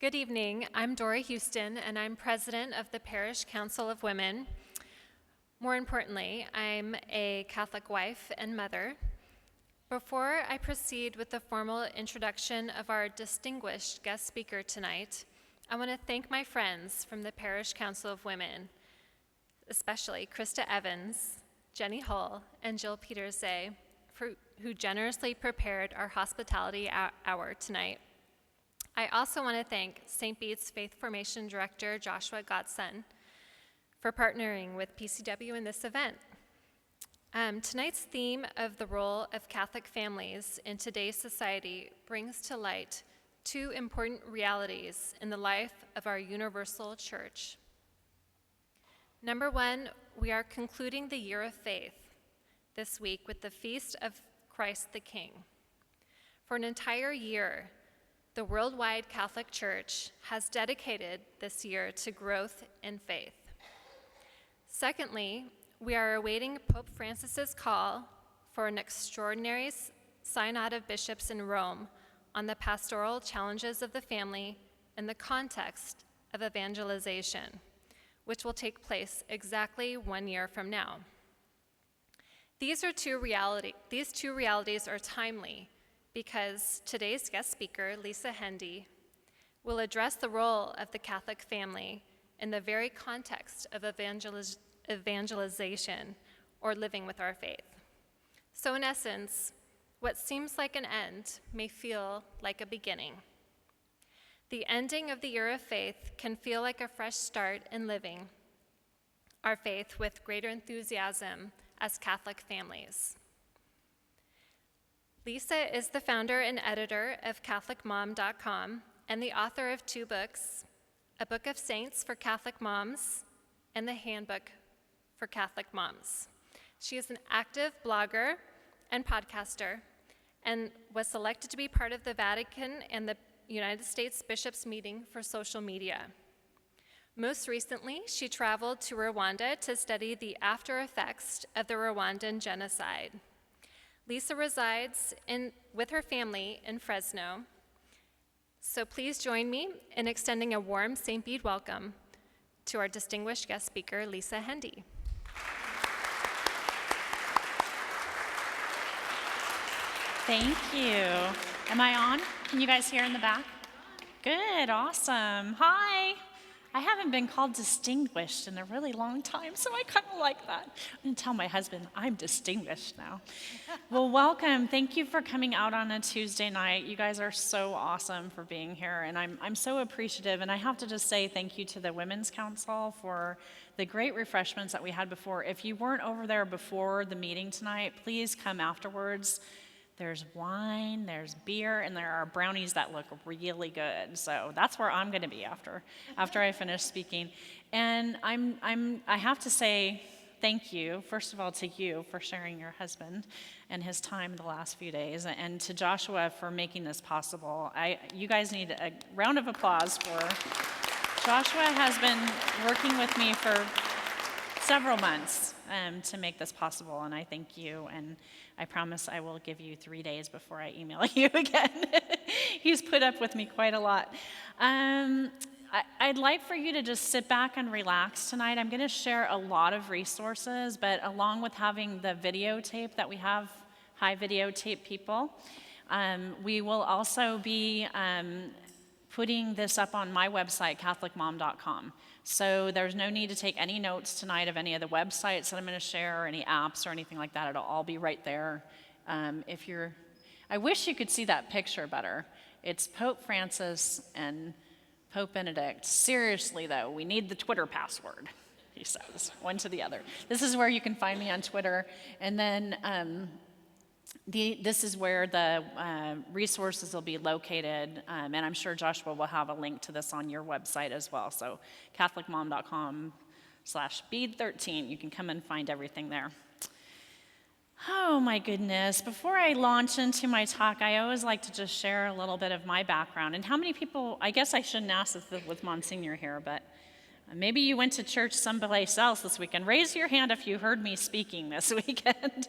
Good evening. I'm Dora Houston, and I'm president of the Parish Council of Women. More importantly, I'm a Catholic wife and mother. Before I proceed with the formal introduction of our distinguished guest speaker tonight, I want to thank my friends from the Parish Council of Women, especially Krista Evans, Jenny Hull, and Jill Peterse, who generously prepared our hospitality hour tonight. I also want to thank St. Bede's Faith Formation Director, Joshua Godson, for partnering with PCW in this event. Tonight's theme of the role of Catholic families in today's society brings to light two important realities in the life of our universal church. Number one, we are concluding the year of faith this week with the Feast of Christ the King. For an entire year, the Worldwide Catholic Church has dedicated this year to growth in faith. Secondly, we are awaiting Pope Francis's call for an extraordinary synod of bishops in Rome on the pastoral challenges of the family in the context of evangelization, which will take place exactly 1 year from now. These two realities are timely because today's guest speaker, Lisa Hendey, will address the role of the Catholic family in the very context of evangelization, or living with our faith. So in essence, what seems like an end may feel like a beginning. The ending of the year of faith can feel like a fresh start in living our faith with greater enthusiasm as Catholic families. Lisa is the founder and editor of CatholicMom.com and the author of 2 books, A Book of Saints for Catholic Moms and the Handbook for Catholic Moms. She is an active blogger and podcaster and was selected to be part of the Vatican and the United States Bishops' meeting for social media. Most recently, she traveled to Rwanda to study the after effects of the Rwandan genocide. Lisa resides with her family in Fresno, so please join me in extending a warm St. Bede welcome to our distinguished guest speaker, Lisa Hendey. Thank you. Am I on? Can you guys hear in the back? Good, awesome. Hi. I haven't been called distinguished in a really long time, so I kind of like that. I'm going to tell my husband, I'm distinguished now. Well, welcome. Thank you for coming out on a Tuesday night. You guys are so awesome for being here, and I'm so appreciative. And I have to just say thank you to the Women's Council for the great refreshments that we had before. If you weren't over there before the meeting tonight, please come afterwards. There's wine, there's beer, and there are brownies that look really good. So that's where I'm going to be after I finish speaking. And I have to say thank you, first of all, to you for sharing your husband and his time the last few days, and to Joshua for making this possible. You guys need a round of applause for Joshua. Has been working with me for several months to make this possible, and I thank you, and I promise I will give you 3 days before I email you again. He's put up with me quite a lot. I'd like for you to just sit back and relax tonight. I'm going to share a lot of resources, but along with having the videotape that we have, high videotape people, we will also be putting this up on my website, CatholicMom.com. So there's no need to take any notes tonight of any of the websites that I'm going to share, or any apps or anything like that. It'll all be right there. I wish you could see that picture better. It's Pope Francis and Pope Benedict. Seriously, though, we need the Twitter password, he says, one to the other. This is where you can find me on Twitter. And then this is where the resources will be located, and I'm sure Joshua will have a link to this on your website as well. So catholicmom.com/Bede13, you can come and find everything there. Oh my goodness, before I launch into my talk, I always like to just share a little bit of my background. And how many people, I guess I shouldn't ask this with Monsignor here, but Maybe you went to church someplace else this weekend. Raise your hand if you heard me speaking this weekend.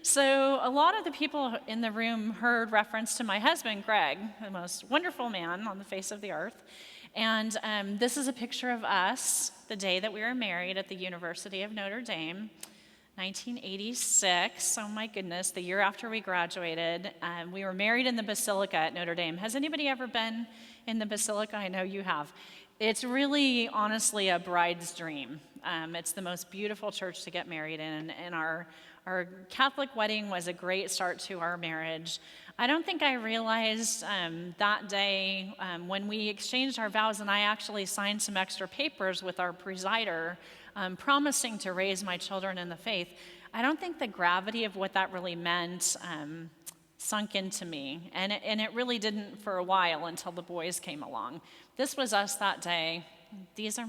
So a lot of the people in the room heard reference to my husband, Greg, the most wonderful man on the face of the earth. And this is a picture of us the day that we were married at the University of Notre Dame, 1986. Oh my goodness, the year after we graduated. We were married in the Basilica at Notre Dame. Has anybody ever been in the Basilica? I know you have. It's really, honestly, a bride's dream. It's the most beautiful church to get married in, and our Catholic wedding was a great start to our marriage. I don't think I realized that day when we exchanged our vows, and I actually signed some extra papers with our presider, promising to raise my children in the faith. I don't think the gravity of what that really meant sunk into me, and it really didn't for a while until the boys came along. This was us that day. These are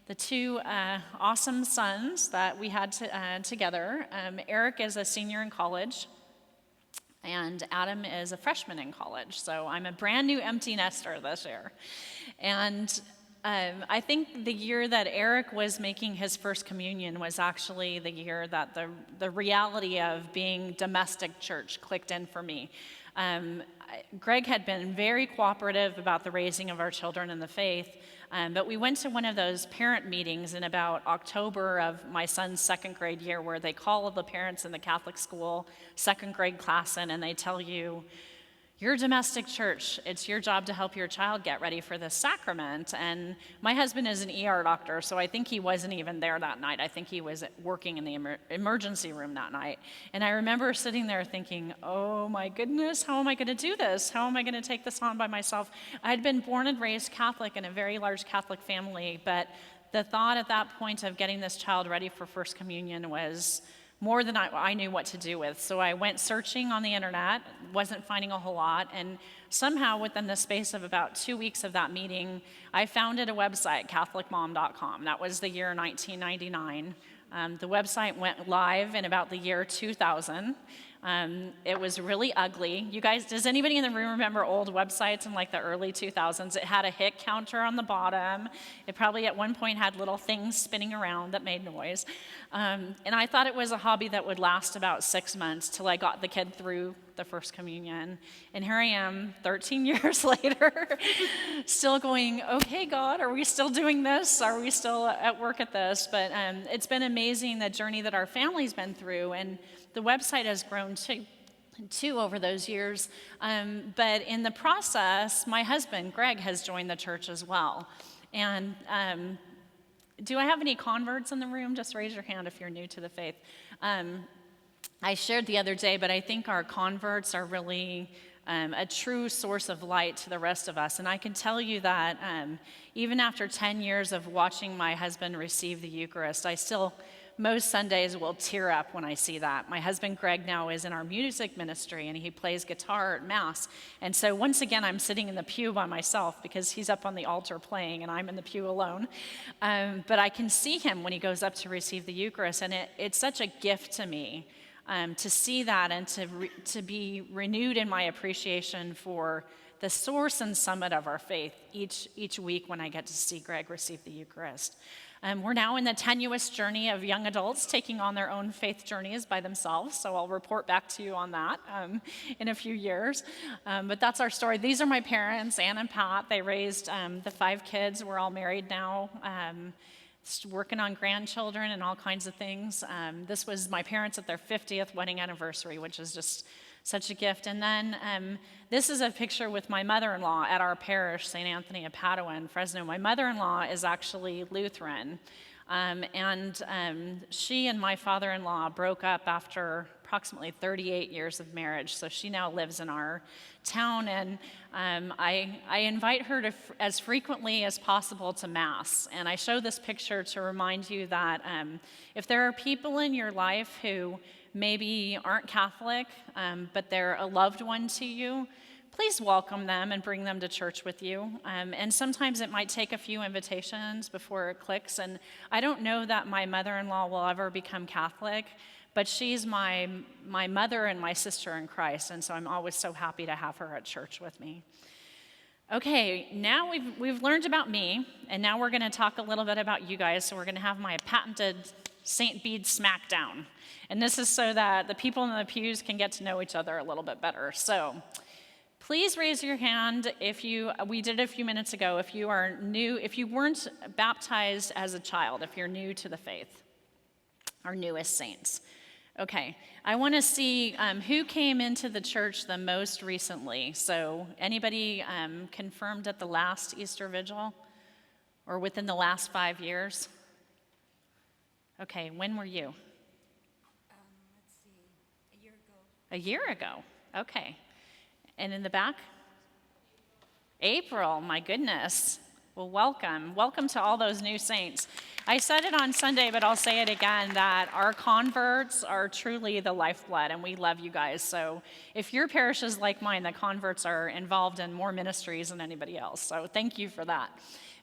the two awesome sons that we had together. Eric is a senior in college, and Adam is a freshman in college. So I'm a brand new empty nester this year. And I think the year that Eric was making his first communion was actually the year that the reality of being domestic church clicked in for me. Greg had been very cooperative about the raising of our children in the faith, but we went to one of those parent meetings in about October of my son's second grade year, where they call the parents in the Catholic school second grade class in, and they tell you, you're domestic church. It's your job to help your child get ready for this sacrament. And my husband is an ER doctor, so I think he wasn't even there that night. I think he was working in the emergency room that night. And I remember sitting there thinking, oh my goodness, how am I going to do this? How am I going to take this on by myself? I had been born and raised Catholic in a very large Catholic family, but the thought at that point of getting this child ready for First Communion was more than I knew what to do with. So I went searching on the internet, wasn't finding a whole lot, and somehow within the space of about 2 weeks of that meeting, I founded a website, CatholicMom.com. That was the year 1999. The website went live in about the year 2000. It was really ugly. You guys, does anybody in the room remember old websites in like the early 2000s? It had a hit counter on the bottom. It probably at one point had little things spinning around that made noise. And I thought it was a hobby that would last about 6 months till I got the kid through the First Communion. And here I am 13 years later, still going, okay, God, are we still doing this? Are we still at work at this? But it's been amazing, the journey that our family's been through. And the website has grown too over those years. But in the process, my husband, Greg, has joined the church as well. And do I have any converts in the room? Just raise your hand if you're new to the faith. I shared the other day, but I think our converts are really a true source of light to the rest of us. And I can tell you that even after 10 years of watching my husband receive the Eucharist, I still, most Sundays, will tear up when I see that. My husband, Greg, now is in our music ministry, and he plays guitar at Mass. And so once again, I'm sitting in the pew by myself because he's up on the altar playing, and I'm in the pew alone. But I can see him when he goes up to receive the Eucharist, and it's such a gift to me to see that and to be renewed in my appreciation for the source and summit of our faith each week when I get to see Greg receive the Eucharist. We're now in the tenuous journey of young adults taking on their own faith journeys by themselves, so I'll report back to you on that in a few years. But that's our story. These are my parents, Ann and Pat. They raised the 5 kids. We're all married now, working on grandchildren and all kinds of things. This was my parents at their 50th wedding anniversary, which is just such a gift. And then this is a picture with my mother-in-law at our parish, St. Anthony of Padua in Fresno. My mother-in-law is actually Lutheran, and she and my father-in-law broke up after approximately 38 years of marriage, so she now lives in our town, and I invite her to as frequently as possible to Mass. And I show this picture to remind you that if there are people in your life who maybe aren't Catholic, but they're a loved one to you, please welcome them and bring them to church with you. And sometimes it might take a few invitations before it clicks. And I don't know that my mother-in-law will ever become Catholic, but she's my mother and my sister in Christ, and so I'm always so happy to have her at church with me. Okay, now we've learned about me, and now we're going to talk a little bit about you guys. So we're going to have my patented St. Bede Smackdown. And this is so that the people in the pews can get to know each other a little bit better. So please raise your hand we did it a few minutes ago, if you are new, if you weren't baptized as a child, if you're new to the faith, our newest saints. Okay, I want to see who came into the church the most recently. So anybody confirmed at the last Easter Vigil or within the last 5 years? Okay, when were you? Let's see, a year ago. A year ago, okay. And in the back? April, my goodness. Well, welcome. Welcome to all those new saints. I said it on Sunday, but I'll say it again, that our converts are truly the lifeblood, and we love you guys. So if your parish is like mine, the converts are involved in more ministries than anybody else. So thank you for that.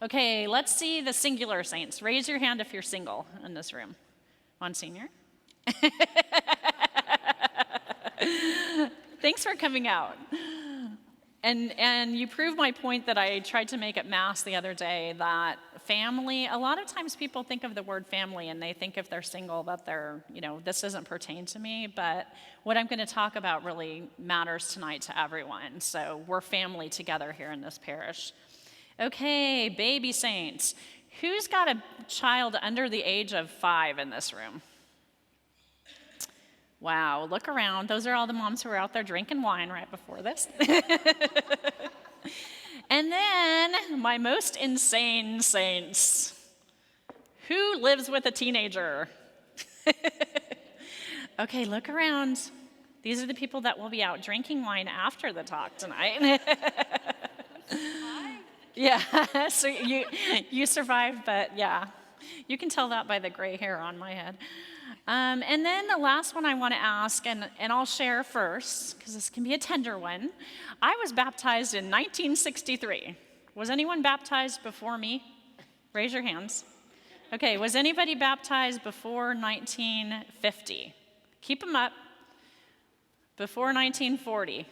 Okay, let's see the singular saints. Raise your hand if you're single in this room. Monsignor? Thanks for coming out. And you prove my point that I tried to make at Mass the other day, that family, a lot of times people think of the word family and they think if they're single that they're, this doesn't pertain to me, but what I'm going to talk about really matters tonight to everyone. So we're family together here in this parish. Okay, baby saints. Who's got a child under the age of 5 in this room? Wow, look around. Those are all the moms who were out there drinking wine right before this. And then my most insane saints. Who lives with a teenager? Okay, look around. These are the people that will be out drinking wine after the talk tonight. Yeah, so you survived, but yeah. You can tell that by the gray hair on my head. And then the last one I want to ask, and I'll share first, because this can be a tender one. I was baptized in 1963. Was anyone baptized before me? Raise your hands. Okay, was anybody baptized before 1950? Keep them up. Before 1940?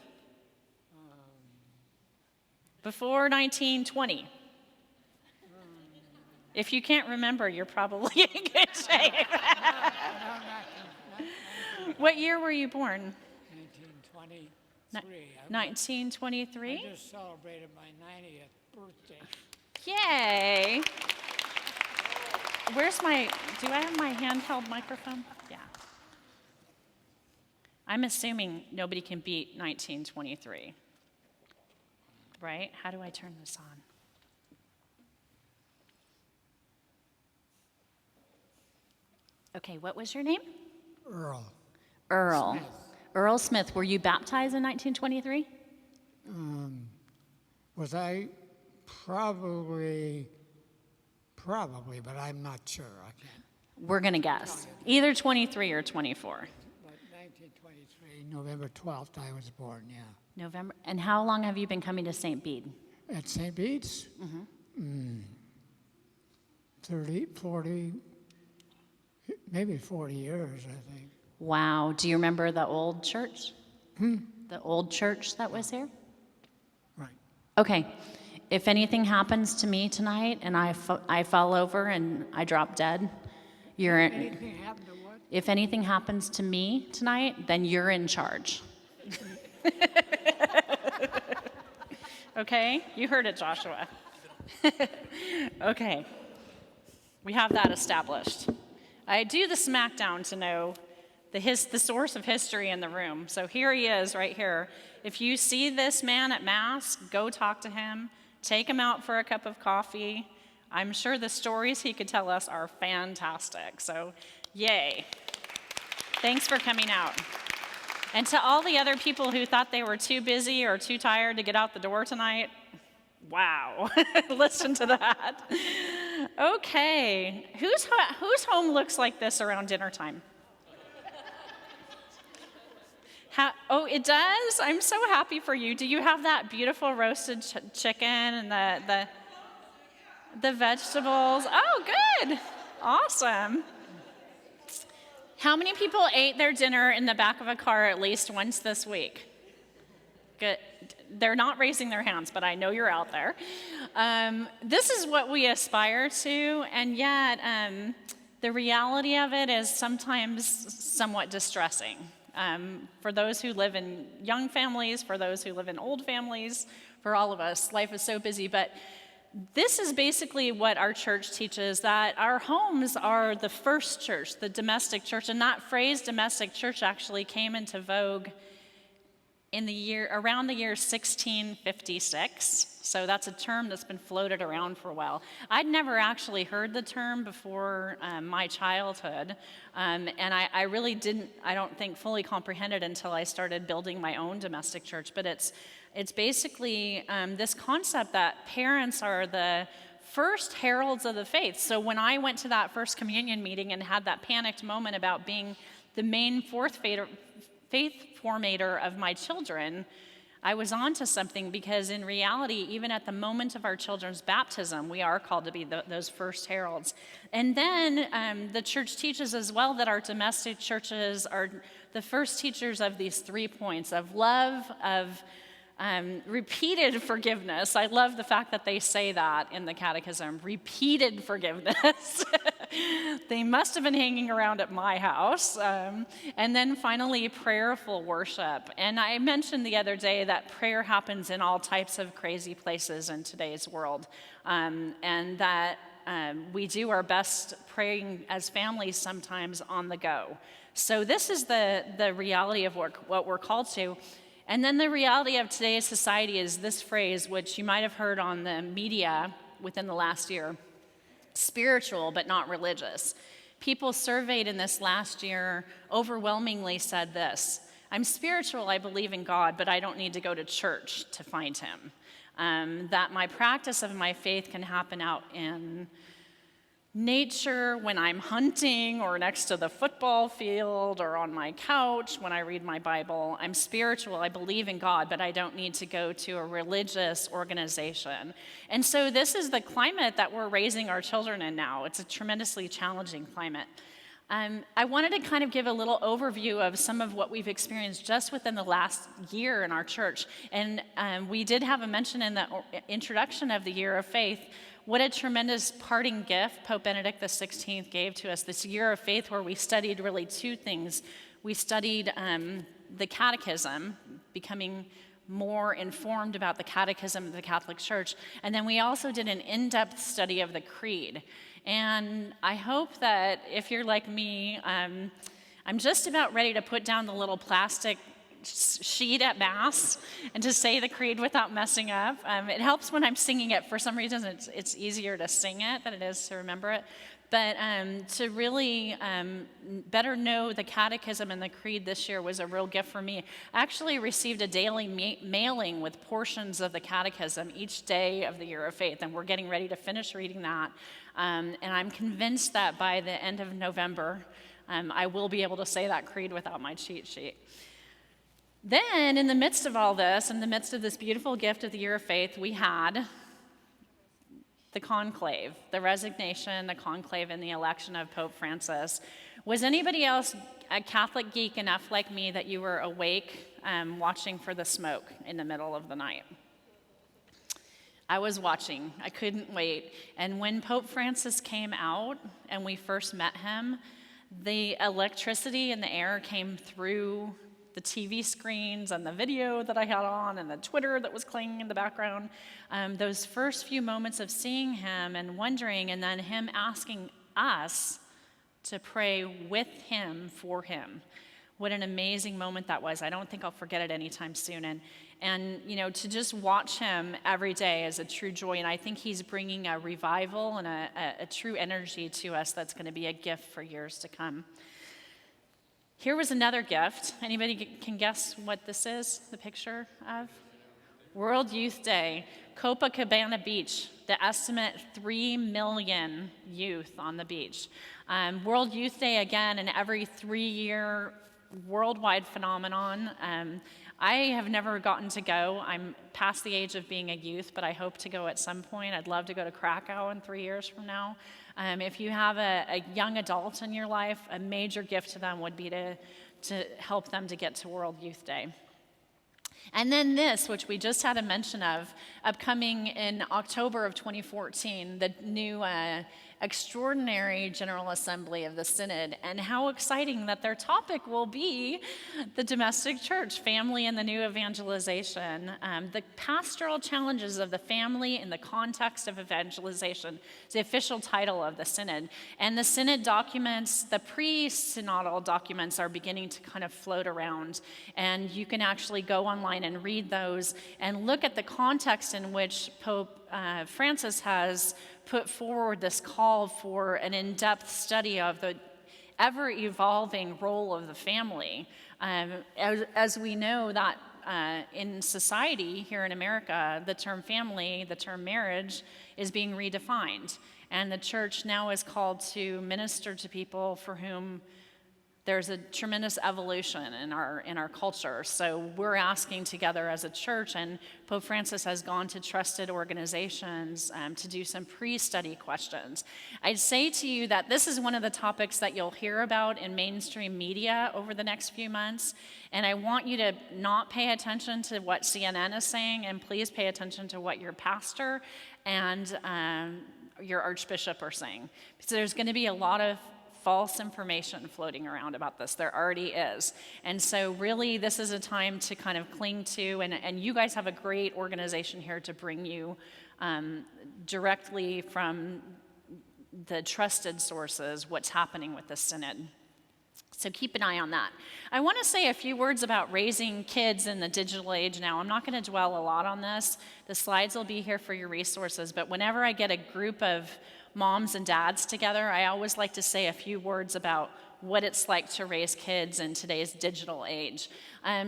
Before 1920? If you can't remember, you're probably in good shape. What year were you born? 1923. 1923? I just celebrated my 90th birthday. Yay. Do I have my handheld microphone? Yeah. I'm assuming nobody can beat 1923. Right? How do I turn this on? Okay, what was your name? Earl. Earl. Smith. Earl Smith. Were you baptized in 1923? Was I probably, but I'm not sure. I can't. We're going to guess. Either 23 or 24. But 1923, November 12th, I was born, yeah. November. And how long have you been coming to St. Bede? At St. Bede's? 30, 40, maybe 40 years, I think. Wow. Do you remember the old church? The old church that was here? Right. Okay. If anything happens to me tonight and I fall over and I drop dead, Anything happened to what? If anything happens to me tonight, then you're in charge. Okay? You heard it, Joshua. Okay. We have that established. I do the smackdown to know the source of history in the room. So here he is right here. If you see this man at Mass, go talk to him. Take him out for a cup of coffee. I'm sure the stories he could tell us are fantastic. So yay. Thanks for coming out. And to all the other people who thought they were too busy or too tired to get out the door tonight, wow. Listen to that. Okay. Whose home looks like this around dinner time? It does? I'm so happy for you. Do you have that beautiful roasted chicken and the vegetables? Oh, good. Awesome. How many people ate their dinner in the back of a car at least once this week? Good. they're not raising their hands, but I know you're out there. This is what we aspire to, and yet the reality of it is sometimes somewhat distressing. For those who live in young families, for those who live in old families, for all of us, life is so busy. But this is basically what our church teaches, that our homes are the first church, the domestic church. And that phrase, domestic church, actually came into vogue in around the year 1656. So that's a term that's been floated around for a while. I'd never actually heard the term before my childhood, and I really didn't, I don't think, fully comprehend it until I started building my own domestic church. But it's basically this concept that parents are the first heralds of the faith. So when I went to that first communion meeting and had that panicked moment about being the main faith formator of my children, I was onto something, because in reality, even at the moment of our children's baptism, we are called to be those first heralds. And then the church teaches as well that our domestic churches are the first teachers of these 3 points of love, of repeated forgiveness. I love the fact that they say that in the catechism, repeated forgiveness. They must have been hanging around at my house. And then finally, prayerful worship. And I mentioned the other day that prayer happens in all types of crazy places in today's world. And that we do our best praying as families sometimes on the go. So this is the reality of what we're called to. And then the reality of today's society is this phrase, which you might have heard on the media within the last year: spiritual but not religious. People surveyed in this last year overwhelmingly said this: I'm spiritual, I believe in God, but I don't need to go to church to find him. That my practice of my faith can happen out in nature, when I'm hunting or next to the football field or on my couch when I read my Bible. I'm spiritual, I believe in God, but I don't need to go to a religious organization. And so this is the climate that we're raising our children in now. It's a tremendously challenging climate. I wanted to kind of give a little overview of some of what we've experienced just within the last year in our church. And we did have a mention in the introduction of the Year of Faith. What a tremendous parting gift Pope Benedict XVI gave to us, this Year of Faith, where we studied really 2 things. We studied the Catechism, becoming more informed about the Catechism of the Catholic Church, and then we also did an in-depth study of the Creed. And I hope that if you're like me, I'm just about ready to put down the little plastic sheet at Mass and to say the Creed without messing up. It helps when I'm singing it. For some reason, it's easier to sing it than it is to remember it. But to really better know the Catechism and the Creed this year was a real gift for me. I actually received a daily mailing with portions of the Catechism each day of the Year of Faith, and we're getting ready to finish reading that. And I'm convinced that by the end of November, I will be able to say that Creed without my cheat sheet. Then, in the midst of all this, in the midst of this beautiful gift of the Year of Faith, we had the conclave, the resignation, the conclave, and the election of Pope Francis. Was anybody else a Catholic geek enough like me that you were awake watching for the smoke in the middle of the night? I was watching. I couldn't wait. And when Pope Francis came out and we first met him, the electricity in the air came through the TV screens and the video that I had on and the Twitter that was clanging in the background. Those first few moments of seeing him and wondering, and then him asking us to pray with him for him. What an amazing moment that was. I don't think I'll forget it anytime soon. And you know, to just watch him every day is a true joy. And I think he's bringing a revival and a true energy to us that's going to be a gift for years to come. Here was another gift. Anybody can guess what this is, the picture of? World Youth Day, Copacabana Beach. The estimate, 3 million youth on the beach. World Youth Day, again, an every 3-year worldwide phenomenon. I have never gotten to go. I'm past the age of being a youth, but I hope to go at some point. I'd love to go to Krakow in 3 years from now. If you have a young adult in your life, a major gift to them would be to help them to get to World Youth Day. And then this, which we just had a mention of, upcoming in October of 2014, the new extraordinary General Assembly of the Synod, and how exciting that their topic will be the domestic church, family and the new evangelization. The pastoral challenges of the family in the context of evangelization is the official title of the Synod. And the Synod documents, the pre-synodal documents, are beginning to kind of float around. And you can actually go online and read those and look at the context in which Pope Francis has put forward this call for an in-depth study of the ever-evolving role of the family. As we know that in society here in America, the term family, the term marriage is being redefined. And the church now is called to minister to people for whom there's a tremendous evolution in our culture. So we're asking together as a church, and Pope Francis has gone to trusted organizations to do some pre-study questions. I'd say to you that this is one of the topics that you'll hear about in mainstream media over the next few months, and I want you to not pay attention to what CNN is saying, and please pay attention to what your pastor and your archbishop are saying. Because there's going to be a lot of false information floating around about this. There already is. And so really this is a time to kind of cling to, and you guys have a great organization here to bring you directly from the trusted sources what's happening with the Synod. So keep an eye on that. I want to say a few words about raising kids in the digital age now. I'm not going to dwell a lot on this. The slides will be here for your resources, but whenever I get a group of moms and dads together, I always like to say a few words about what it's like to raise kids in today's digital age.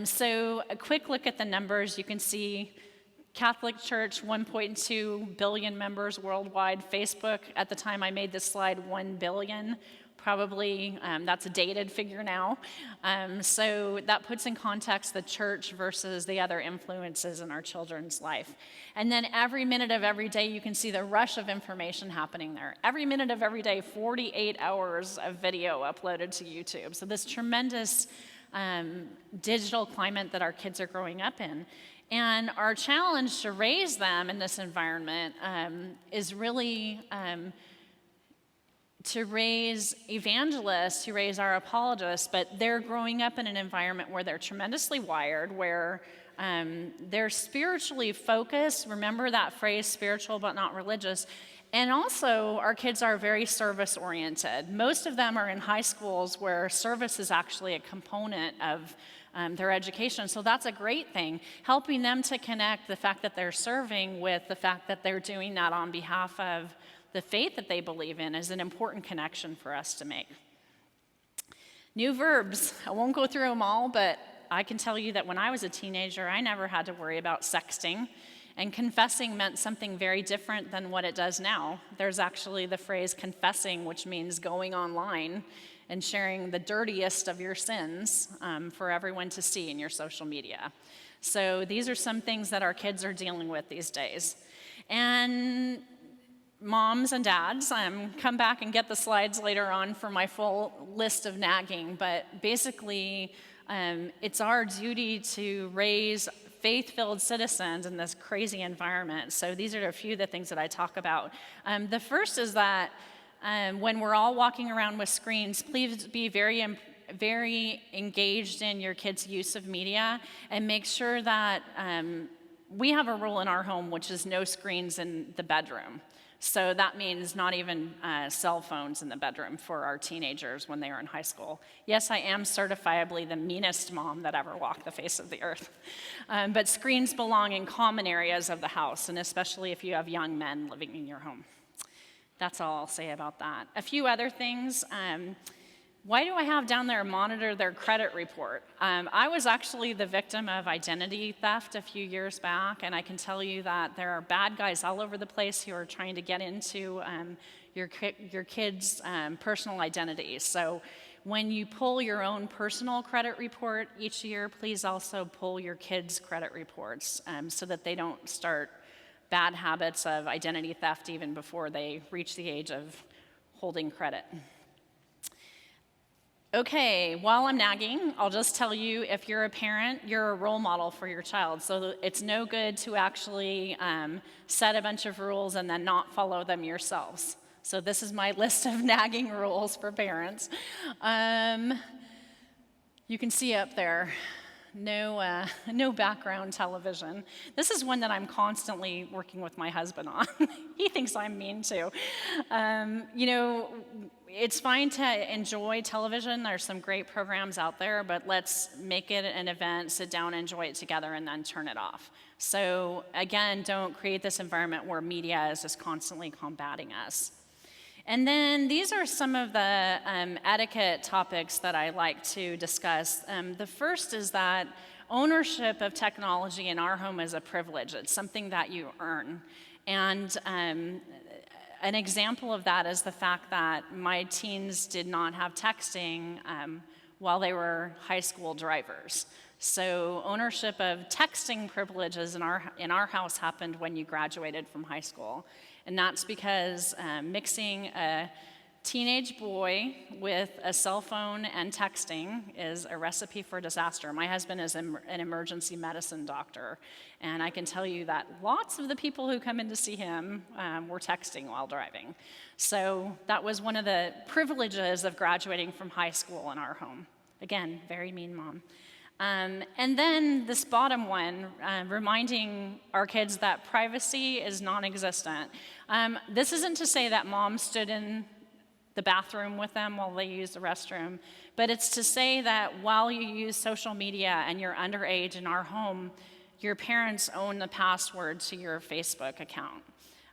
So a quick look at the numbers. You can see Catholic Church, 1.2 billion members worldwide. Facebook, at the time I made this slide, 1 billion. Probably, that's a dated figure now. So that puts in context the church versus the other influences in our children's life. And then every minute of every day, you can see the rush of information happening there. Every minute of every day, 48 hours of video uploaded to YouTube. So this tremendous digital climate that our kids are growing up in. And our challenge to raise them in this environment is really to raise evangelists, to raise our apologists, but they're growing up in an environment where they're tremendously wired, where they're spiritually focused. Remember that phrase, spiritual but not religious. And also, our kids are very service-oriented. Most of them are in high schools where service is actually a component of their education. So that's a great thing, helping them to connect the fact that they're serving with the fact that they're doing that on behalf of the faith that they believe in is an important connection for us to make. New verbs. I won't go through them all, but I can tell you that when I was a teenager, I never had to worry about sexting. And confessing meant something very different than what it does now. There's actually the phrase confessing, which means going online and sharing the dirtiest of your sins for everyone to see in your social media. So these are some things that our kids are dealing with these days. And moms and dads, come back and get the slides later on for my full list of nagging, but basically it's our duty to raise faith-filled citizens in this crazy environment. So these are a few of the things that I talk about. The first is that when we're all walking around with screens, please be very engaged in your kids' use of media, and make sure that we have a rule in our home, which is no screens in the bedroom. So that means not even cell phones in the bedroom for our teenagers when they are in high school. Yes, I am certifiably the meanest mom that ever walked the face of the earth. But screens belong in common areas of the house, and especially if you have young men living in your home. That's all I'll say about that. A few other things. Why do I have down there monitor their credit report? I was actually the victim of identity theft a few years back, and I can tell you that there are bad guys all over the place who are trying to get into your kids' personal identities. So when you pull your own personal credit report each year, please also pull your kids' credit reports so that they don't start bad habits of identity theft even before they reach the age of holding credit. Okay, while I'm nagging, I'll just tell you, if you're a parent, you're a role model for your child. So it's no good to actually set a bunch of rules and then not follow them yourselves. So this is my list of nagging rules for parents. You can see up there, no background television. This is one that I'm constantly working with my husband on. He thinks I'm mean too. It's fine to enjoy television. There's some great programs out there, but let's make it an event, sit down, enjoy it together, and then turn it off. So again, don't create this environment where media is just constantly combating us. And then these are some of the etiquette topics that I like to discuss. The first is that ownership of technology in our home is a privilege. It's something that you earn. And an example of that is the fact that my teens did not have texting while they were high school drivers. So ownership of texting privileges in our house happened when you graduated from high school. And that's because mixing a teenage boy with a cell phone and texting is a recipe for disaster. My husband is an emergency medicine doctor, and I can tell you that lots of the people who come in to see him were texting while driving. So that was one of the privileges of graduating from high school in our home. Again, very mean mom. And then this bottom one, reminding our kids that privacy is non-existent. This isn't to say that mom stood in the bathroom with them while they used the restroom, but it's to say that while you use social media and you're underage in our home, your parents own the password to your Facebook account.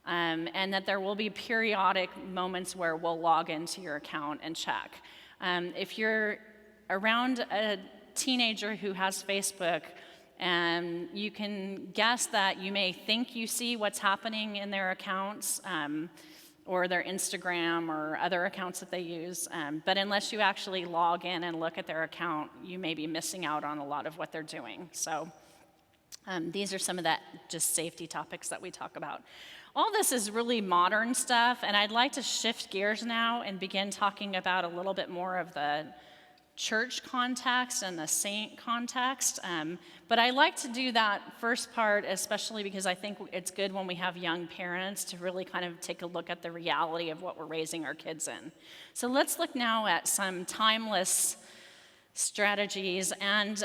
And that there will be periodic moments where we'll log into your account and check. If you're around a teenager who has Facebook, and you can guess that you may think you see what's happening in their accounts or their Instagram or other accounts that they use, but unless you actually log in and look at their account, you may be missing out on a lot of what they're doing. So these are some of the just safety topics that we talk about. All this is really modern stuff, and I'd like to shift gears now and begin talking about a little bit more of the church context and the saint context. But I like to do that first part, especially because I think it's good when we have young parents to really kind of take a look at the reality of what we're raising our kids in. So let's look now at some timeless strategies. And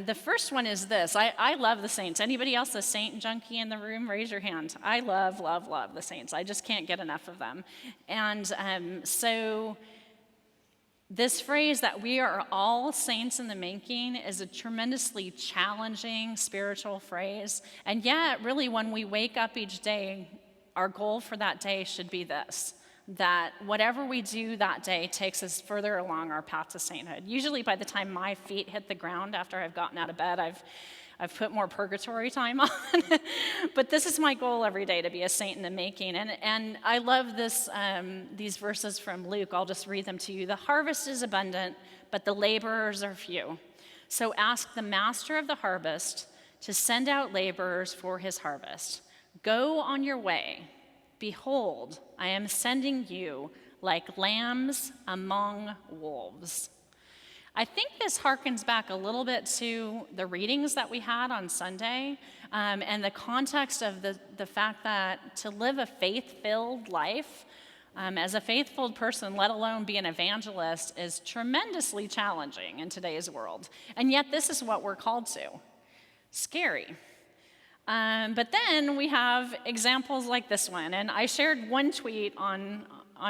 the first one is this. I love the saints. Anybody else a saint junkie in the room? Raise your hand. I love the saints. I just can't get enough of them. And so this phrase that we are all saints in the making is a tremendously challenging spiritual phrase. And yet, really, when we wake up each day, our goal for that day should be this, that whatever we do that day takes us further along our path to sainthood. Usually by the time my feet hit the ground after I've gotten out of bed, I've put more purgatory time on. But this is my goal every day, to be a saint in the making. And I love this, these verses from Luke. I'll just read them to you. The harvest is abundant, but the laborers are few. So ask the master of the harvest to send out laborers for his harvest. Go on your way. Behold, I am sending you like lambs among wolves. I think this harkens back a little bit to the readings that we had on Sunday, and the context of the fact that to live a faith-filled life as a faithful person, let alone be an evangelist, is tremendously challenging in today's world. And yet this is what we're called to. Scary. But then we have examples like this one, and I shared one tweet on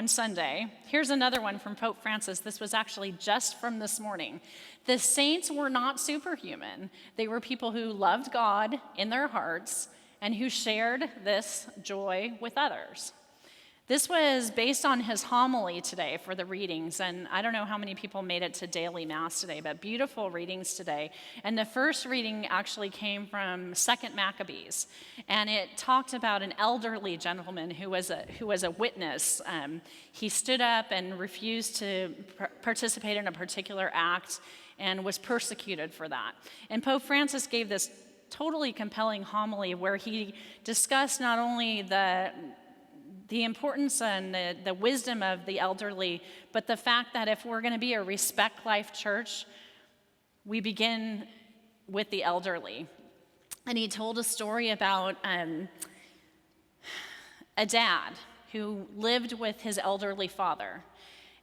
Sunday. Here's another one from Pope Francis. This was actually just from this morning. The saints were not superhuman. They were people who loved God in their hearts and who shared this joy with others. This was based on his homily today for the readings, and I don't know how many people made it to daily mass today, but beautiful readings today. And the first reading actually came from 2nd Maccabees, and it talked about an elderly gentleman who was a witness. He stood up and refused to participate in a particular act and was persecuted for that. And Pope Francis gave this totally compelling homily where he discussed not only the the importance and the wisdom of the elderly, but the fact that if we're going to be a Respect Life church, we begin with the elderly. And he told a story about a dad who lived with his elderly father.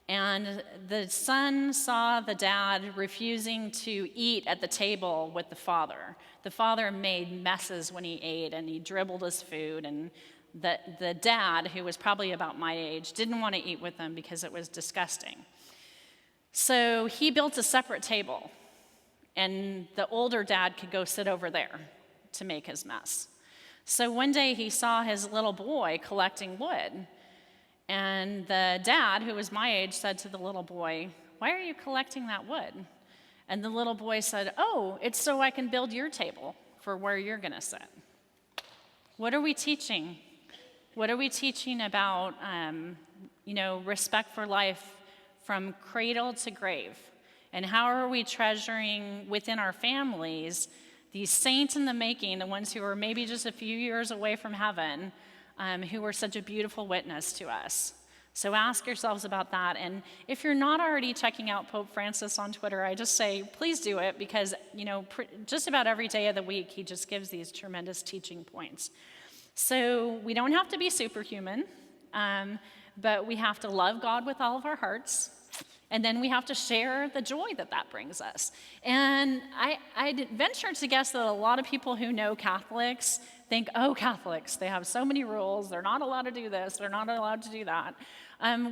And the son saw the dad refusing to eat at the table with the father. The father made messes when he ate, and he dribbled his food, and the dad, who was probably about my age, didn't want to eat with him because it was disgusting. So he built a separate table, and the older dad could go sit over there to make his mess. So one day he saw his little boy collecting wood, and the dad, who was my age, said to the little boy, "Why are you collecting that wood?" And the little boy said, "Oh, it's so I can build your table for where you're going to sit." What are we teaching? What are we teaching about, respect for life from cradle to grave? And how are we treasuring within our families these saints in the making, the ones who are maybe just a few years away from heaven, who were such a beautiful witness to us? So ask yourselves about that. And if you're not already checking out Pope Francis on Twitter, I just say, please do it, because, just about every day of the week, he just gives these tremendous teaching points. So we don't have to be superhuman, but we have to love God with all of our hearts. And then we have to share the joy that brings us. And I'd venture to guess that a lot of people who know Catholics think, oh, Catholics, they have so many rules. They're not allowed to do this. They're not allowed to do that.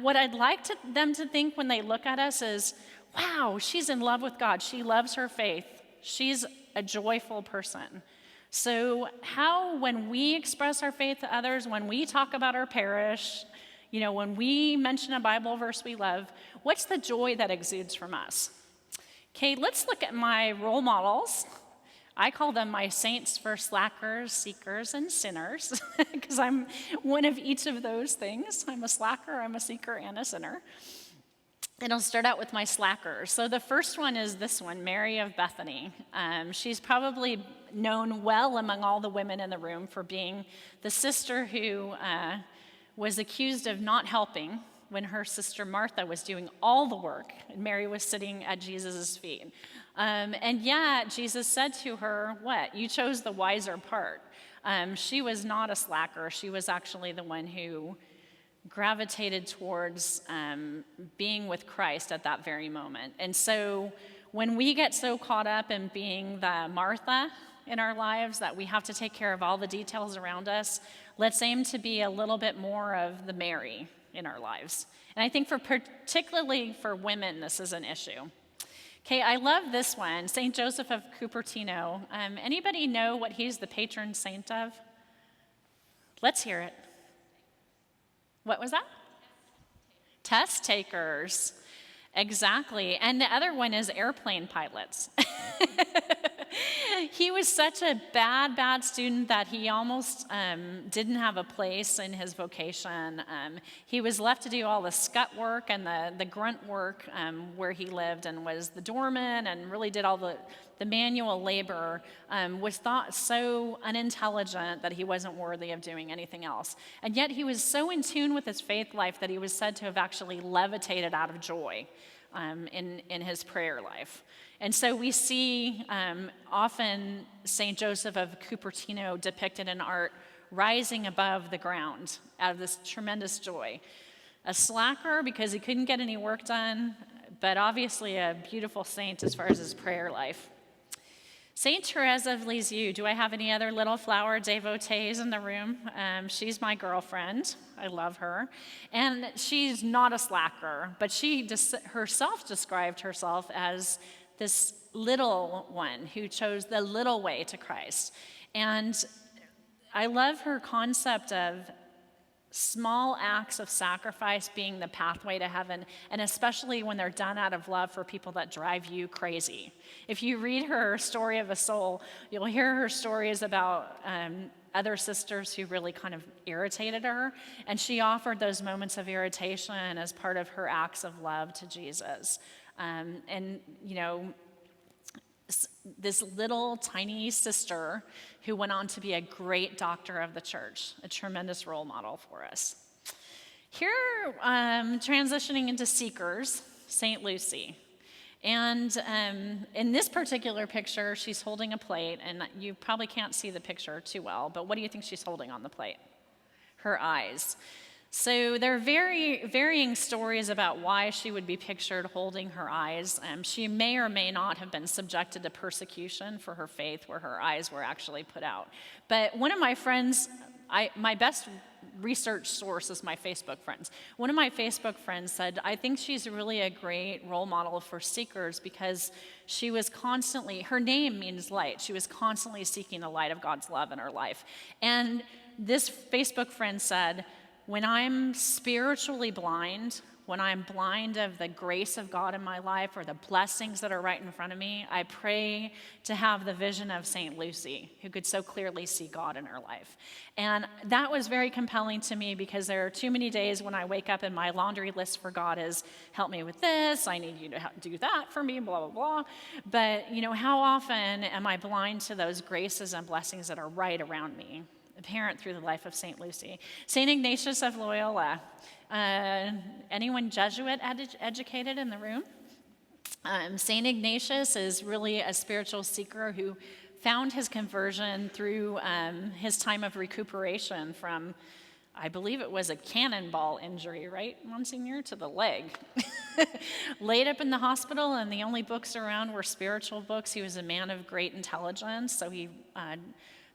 What I'd like them to think when they look at us is, wow, she's in love with God. She loves her faith. She's a joyful person. So how, when we express our faith to others, when we talk about our parish, when we mention a Bible verse we love, what's the joy that exudes from us? Okay, let's look at my role models. I call them my saints for slackers, seekers, and sinners, because I'm one of each of those things. I'm a slacker, I'm a seeker, and a sinner. And I'll start out with my slackers. So the first one is this one, Mary of Bethany. She's probably known well among all the women in the room for being the sister who was accused of not helping when her sister Martha was doing all the work, and Mary was sitting at Jesus' feet. And yet, Jesus said to her, what? You chose the wiser part. She was not a slacker. She was actually the one who gravitated towards being with Christ at that very moment. And so when we get so caught up in being the Martha in our lives that we have to take care of all the details around us, let's aim to be a little bit more of the Mary in our lives. And I think particularly for women, this is an issue. Okay, I love this one, St. Joseph of Cupertino. Anybody know what he's the patron saint of? Let's hear it. What was that? Test takers. Exactly. And the other one is airplane pilots. He was such a bad student that he almost didn't have a place in his vocation. He was left to do all the scut work and the grunt work where he lived, and was the doorman and really did all the manual labor, was thought so unintelligent that he wasn't worthy of doing anything else. And yet he was so in tune with his faith life that he was said to have actually levitated out of joy in his prayer life. And so we see often St. Joseph of Cupertino depicted in art rising above the ground out of this tremendous joy. A slacker because he couldn't get any work done, but obviously a beautiful saint as far as his prayer life. St. Therese of Lisieux, do I have any other little flower devotees in the room? She's my girlfriend. I love her. And she's not a slacker, but she herself described herself as this little one who chose the little way to Christ. And I love her concept of small acts of sacrifice being the pathway to heaven, and especially when they're done out of love for people that drive you crazy. If you read her story of a soul, you'll hear her stories about other sisters who really kind of irritated her, and she offered those moments of irritation as part of her acts of love to Jesus. This little tiny sister who went on to be a great doctor of the church, a tremendous role model for us. Here, transitioning into Seekers, St. Lucy. And in this particular picture, she's holding a plate, and you probably can't see the picture too well, but what do you think she's holding on the plate? Her eyes. So there are varying stories about why she would be pictured holding her eyes. She may or may not have been subjected to persecution for her faith, where her eyes were actually put out. But one of my friends, my best research source is my Facebook friends. One of my Facebook friends said, I think she's really a great role model for seekers because she was constantly, her name means light. She was constantly seeking the light of God's love in her life. And this Facebook friend said, when I'm spiritually blind, when I'm blind of the grace of God in my life or the blessings that are right in front of me, I pray to have the vision of St. Lucy, who could so clearly see God in her life. And that was very compelling to me because there are too many days when I wake up and my laundry list for God is, help me with this, I need you to do that for me, blah, blah, blah. But, how often am I blind to those graces and blessings that are right around me? Apparent through the life of St. Lucy. St. Ignatius of Loyola. Anyone Jesuit educated in the room? St. Ignatius is really a spiritual seeker who found his conversion through his time of recuperation from, I believe it was a cannonball injury, right, Monsignor, to the leg. Laid up in the hospital, and the only books around were spiritual books. He was a man of great intelligence, so he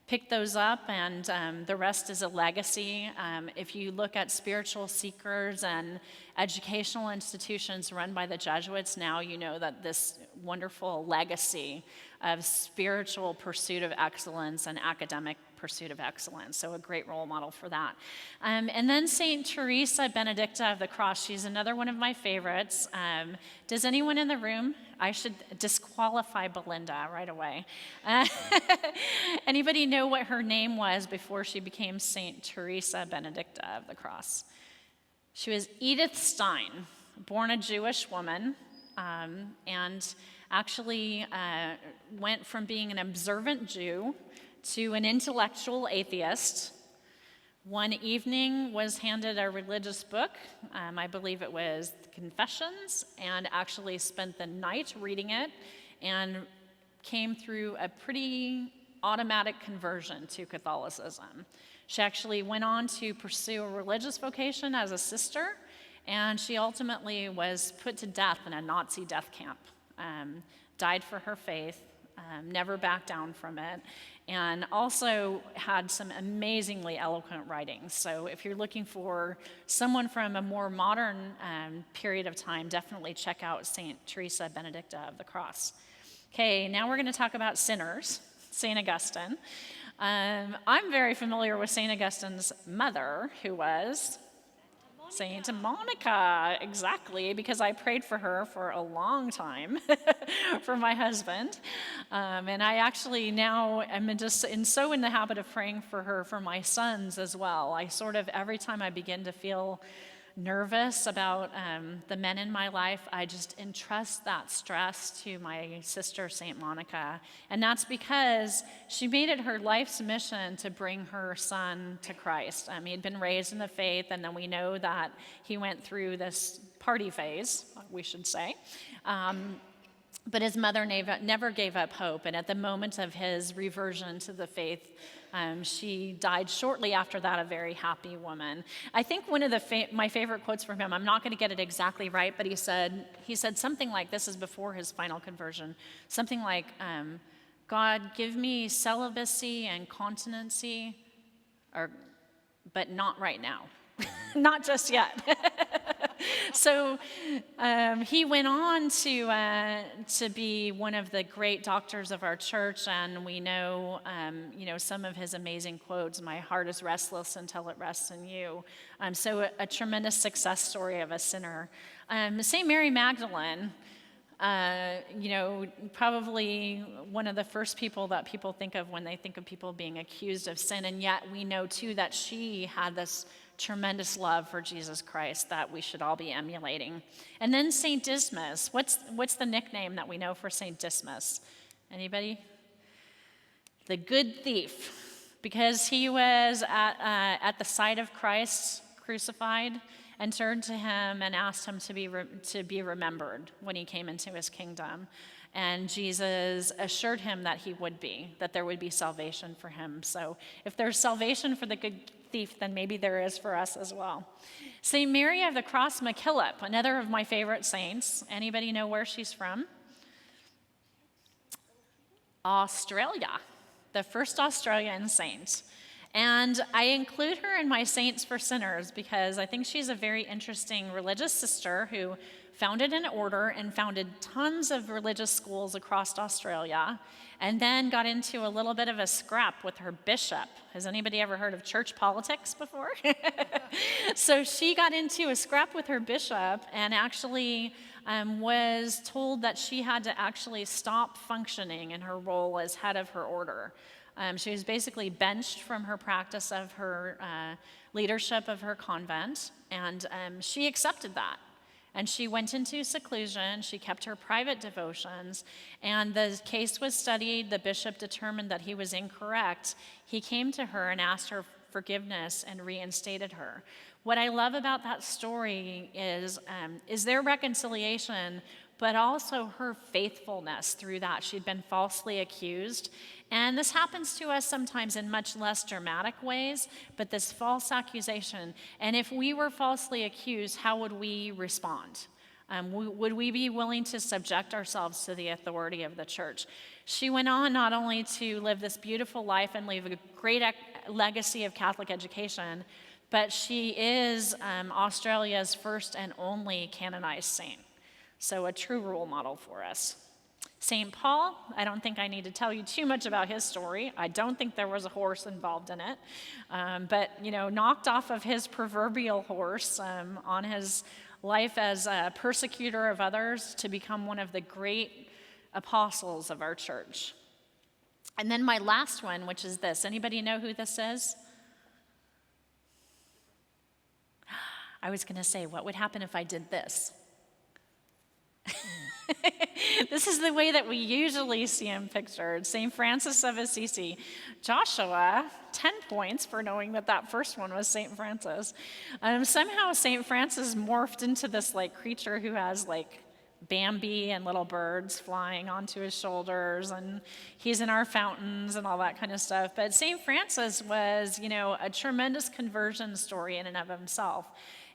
picked those up, and the rest is a legacy. If you look at spiritual seekers and educational institutions run by the Jesuits, now you know that this wonderful legacy of spiritual pursuit of excellence and academic pursuit of excellence. So a great role model for that. And then St. Teresa Benedicta of the Cross. She's another one of my favorites. Does anyone in the room? I should disqualify Belinda right away. Anybody know what her name was before she became St. Teresa Benedicta of the Cross? She was Edith Stein, born a Jewish woman, and actually went from being an observant Jew to an intellectual atheist. One evening was handed a religious book, I believe it was Confessions, and actually spent the night reading it and came through a pretty automatic conversion to Catholicism. She actually went on to pursue a religious vocation as a sister, and she ultimately was put to death in a Nazi death camp. Died for her faith, never backed down from it, and also had some amazingly eloquent writings. So if you're looking for someone from a more modern period of time, definitely check out St. Teresa Benedicta of the Cross. Okay, now we're going to talk about sinners, St. Augustine. I'm very familiar with St. Augustine's mother, who was Saint Monica, exactly, because I prayed for her for a long time for my husband. And I actually now am so in the habit of praying for her for my sons as well. I sort of, every time I begin to feel nervous about the men in my life, I just entrust that stress to my sister, St. Monica. And that's because she made it her life's mission to bring her son to Christ. He had been raised in the faith, and then we know that he went through this party phase, we should say. But his mother never gave up hope, and at the moment of his reversion to the faith, she died shortly after that, a very happy woman. I think one of my favorite quotes from him, I'm not going to get it exactly right, but he said something like, this is before his final conversion, something like, God, give me celibacy and continency, but not right now. Not just yet. So he went on to be one of the great doctors of our church, and we know, some of his amazing quotes. My heart is restless until it rests in you. So a tremendous success story of a sinner. St. Mary Magdalene. Probably one of the first people that people think of when they think of people being accused of sin, and yet we know too that she had this tremendous love for Jesus Christ that we should all be emulating. And then St. Dismas. What's the nickname that we know for St. Dismas? Anybody? The good thief, because he was at the side of Christ, crucified, and turned to him and asked him to be remembered when he came into his kingdom. And Jesus assured him that he would be, that there would be salvation for him. So if there's salvation for the good thief, then maybe there is for us as well. St. Mary of the Cross MacKillop, another of my favorite saints. Anybody know where she's from? Australia, the first Australian saint. And I include her in my Saints for Sinners because I think she's a very interesting religious sister who founded an order and founded tons of religious schools across Australia, and then got into a little bit of a scrap with her bishop. Has anybody ever heard of church politics before? So she got into a scrap with her bishop and actually was told that she had to actually stop functioning in her role as head of her order. She was basically benched from her practice of her leadership of her convent, and she accepted that. And she went into seclusion, she kept her private devotions, and the case was studied. The bishop determined that he was incorrect. He came to her and asked her forgiveness and reinstated her. What I love about that story is their reconciliation, but also her faithfulness through that. She'd been falsely accused. And this happens to us sometimes in much less dramatic ways, but this false accusation. And if we were falsely accused, how would we respond? Would we be willing to subject ourselves to the authority of the church? She went on not only to live this beautiful life and leave a great legacy of Catholic education, but she is Australia's first and only canonized saint. So a true role model for us. St. Paul, I don't think I need to tell you too much about his story. I don't think there was a horse involved in it. But, knocked off of his proverbial horse on his life as a persecutor of others to become one of the great apostles of our church. And then my last one, which is this. Anybody know who this is? I was going to say, what would happen if I did this? This is the way that we usually see him pictured. St. Francis of Assisi. Joshua, 10 points for knowing that first one was St. Francis. Somehow St. Francis morphed into this creature who has Bambi and little birds flying onto his shoulders, and he's in our fountains and all that kind of stuff. But St. Francis was, a tremendous conversion story in and of himself.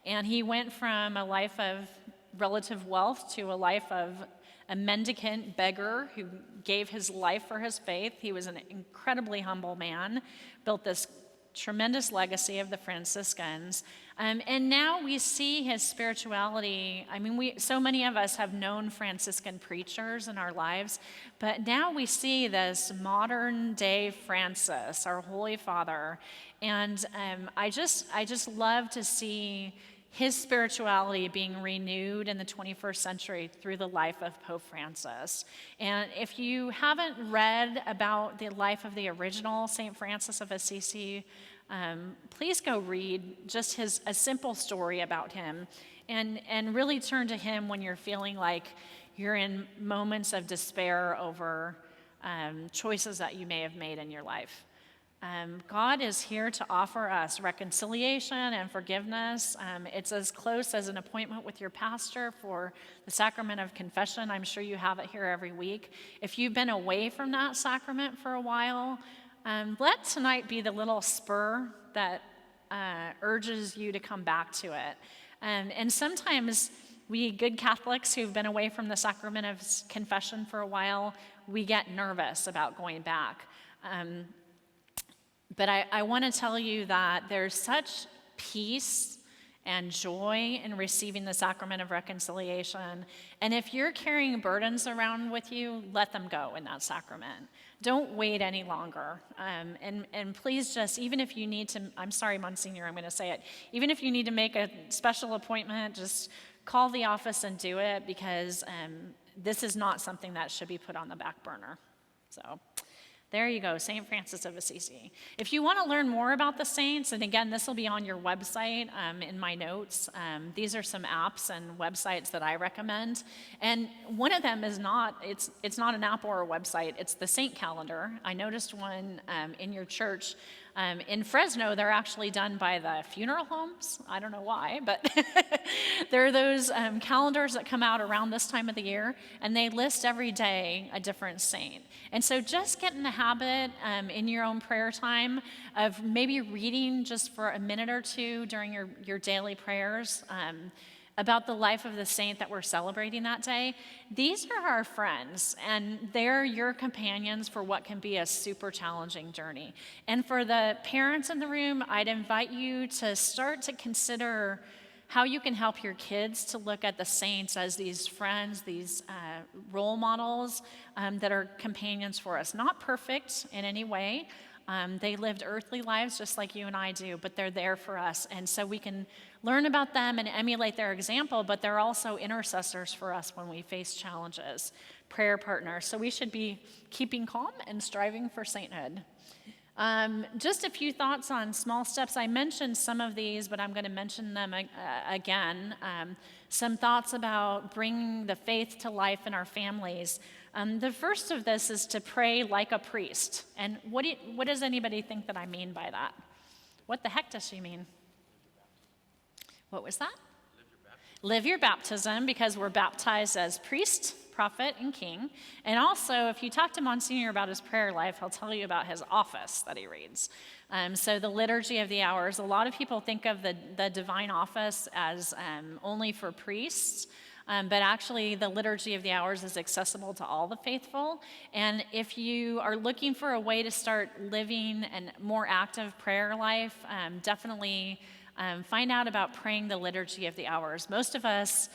And he went from a life of relative wealth to a life of a mendicant beggar who gave his life for his faith. He was an incredibly humble man, built this tremendous legacy of the Franciscans. And now we see his spirituality. So many of us have known Franciscan preachers in our lives, but now we see this modern day Francis, our Holy Father. And I just love to see his spirituality being renewed in the 21st century through the life of Pope Francis. And if you haven't read about the life of the original St. Francis of Assisi, please go read just a simple story about him and really turn to him when you're feeling like you're in moments of despair over choices that you may have made in your life. God is here to offer us reconciliation and forgiveness. It's as close as an appointment with your pastor for the sacrament of confession. I'm sure you have it here every week. If you've been away from that sacrament for a while, let tonight be the little spur that urges you to come back to it. And sometimes we good Catholics who've been away from the sacrament of confession for a while, we get nervous about going back. But I want to tell you that there's such peace and joy in receiving the sacrament of reconciliation. And if you're carrying burdens around with you, let them go in that sacrament. Don't wait any longer. And please just, even if you need to, I'm sorry, Monsignor, I'm going to say it. Even if you need to make a special appointment, just call the office and do it, because this is not something that should be put on the back burner. So there you go, St. Francis of Assisi. If you want to learn more about the saints, and again, this will be on your website in my notes. These are some apps and websites that I recommend. And one of them is it's not an app or a website, it's the Saint Calendar. I noticed one in your church. In Fresno, they're actually done by the funeral homes. I don't know why, but there are those calendars that come out around this time of the year, and they list every day a different saint. And so just get in the habit in your own prayer time of maybe reading just for a minute or two during your daily prayers about the life of the saint that we're celebrating that day. These are our friends, and they're your companions for what can be a super challenging journey. And for the parents in the room, I'd invite you to start to consider how you can help your kids to look at the saints as these friends, these role models that are companions for us. Not perfect in any way. They lived earthly lives just like you and I do, but they're there for us. And so we can learn about them and emulate their example, but they're also intercessors for us when we face challenges, prayer partners. So we should be keeping calm and striving for sainthood. Just a few thoughts on small steps. I mentioned some of these, but I'm going to mention them again. Some thoughts about bringing the faith to life in our families. The first of this is to pray like a priest. And what does anybody think that I mean by that? What the heck does she mean? What was that? Live your baptism, because we're baptized as priest, prophet, and king. And also, if you talk to Monsignor about his prayer life, he'll tell you about his office that he reads. So the liturgy of the hours, a lot of people think of the divine office as only for priests. But actually, the liturgy of the hours is accessible to all the faithful. And if you are looking for a way to start living a more active prayer life, definitely find out about praying the liturgy of the hours. Most of us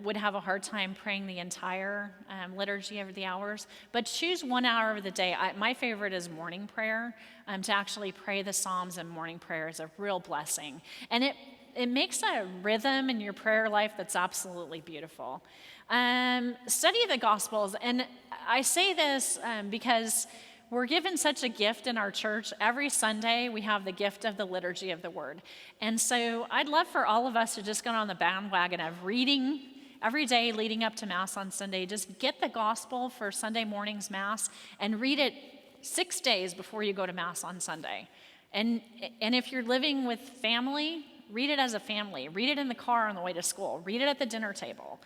would have a hard time praying the entire liturgy of the hours, but choose 1 hour of the day. My favorite is morning prayer. To actually pray the Psalms and morning prayer is a real blessing. And it makes a rhythm in your prayer life that's absolutely beautiful. Study the Gospels, and I say this because we're given such a gift in our church. Every Sunday, we have the gift of the liturgy of the Word. And so I'd love for all of us to just get on the bandwagon of reading every day leading up to Mass on Sunday. Just get the Gospel for Sunday morning's Mass and read it 6 days before you go to Mass on Sunday. And if you're living with family, read it as a family. Read it in the car on the way to school. Read it at the dinner table.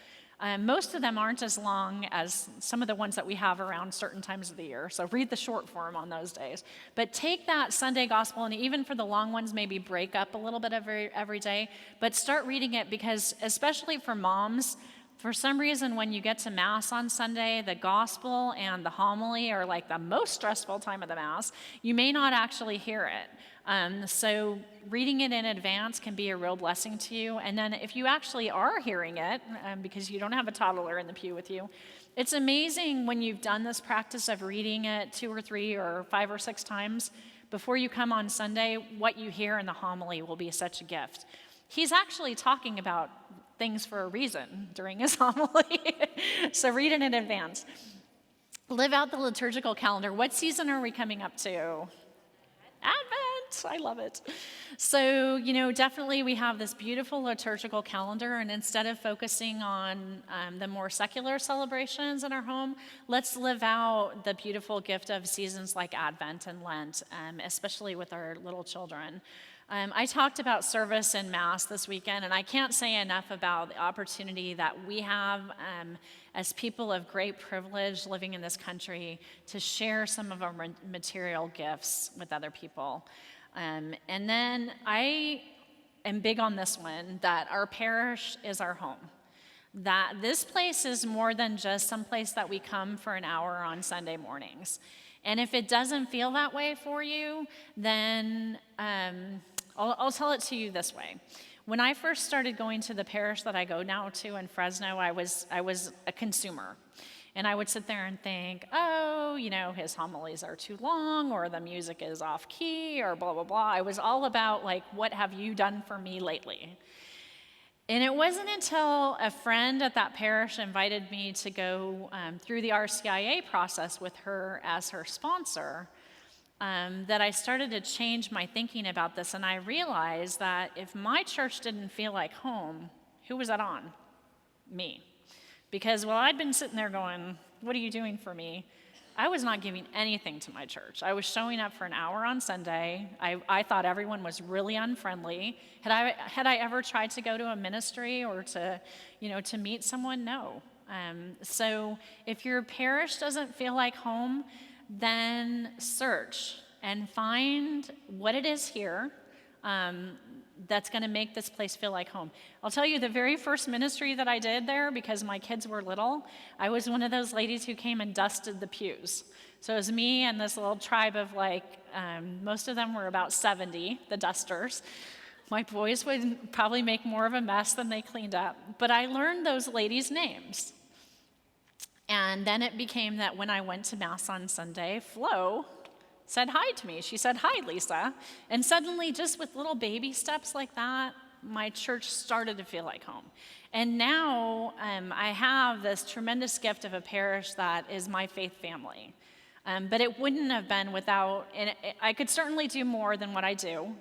Most of them aren't as long as some of the ones that we have around certain times of the year, so read the short form on those days. But take that Sunday Gospel, and even for the long ones, maybe break up a little bit every day, but start reading it, because especially for moms, for some reason when you get to Mass on Sunday, the Gospel and the homily are like the most stressful time of the Mass. You may not actually hear it. So reading it in advance can be a real blessing to you. And then if you actually are hearing it, because you don't have a toddler in the pew with you, it's amazing when you've done this practice of reading it 2 or 3 or 5 or 6 times before you come on Sunday, what you hear in the homily will be such a gift. He's actually talking about things for a reason during his homily. So read it in advance. Live out the liturgical calendar. What season are we coming up to? Advent. I love it. So, definitely we have this beautiful liturgical calendar, and instead of focusing on the more secular celebrations in our home, let's live out the beautiful gift of seasons like Advent and Lent, especially with our little children. I talked about service and Mass this weekend, and I can't say enough about the opportunity that we have as people of great privilege living in this country to share some of our material gifts with other people. And then I am big on this one, that our parish is our home. That this place is more than just some place that we come for an hour on Sunday mornings. And if it doesn't feel that way for you, then I'll tell it to you this way. When I first started going to the parish that I go now to in Fresno, I was a consumer. And I would sit there and think, his homilies are too long, or the music is off key, or blah, blah, blah. I was all about, what have you done for me lately? And it wasn't until a friend at that parish invited me to go through the RCIA process with her as her sponsor that I started to change my thinking about this. And I realized that if my church didn't feel like home, who was that on? Me. Because while I'd been sitting there going, what are you doing for me? I was not giving anything to my church. I was showing up for an hour on Sunday. I thought everyone was really unfriendly. Had I ever tried to go to a ministry or to meet someone? No. So if your parish doesn't feel like home, then search and find what it is here that's going to make this place feel like home. I'll tell you, the very first ministry that I did there, because my kids were little, I was one of those ladies who came and dusted the pews. So it was me and this little tribe of most of them were about 70, the dusters. My boys would probably make more of a mess than they cleaned up. But I learned those ladies' names. And then it became that when I went to Mass on Sunday, Flo said hi to me. She said, "Hi, Lisa." And suddenly, just with little baby steps like that, my church started to feel like home. And now I have this tremendous gift of a parish that is my faith family. But it wouldn't have been without, and I could certainly do more than what I do,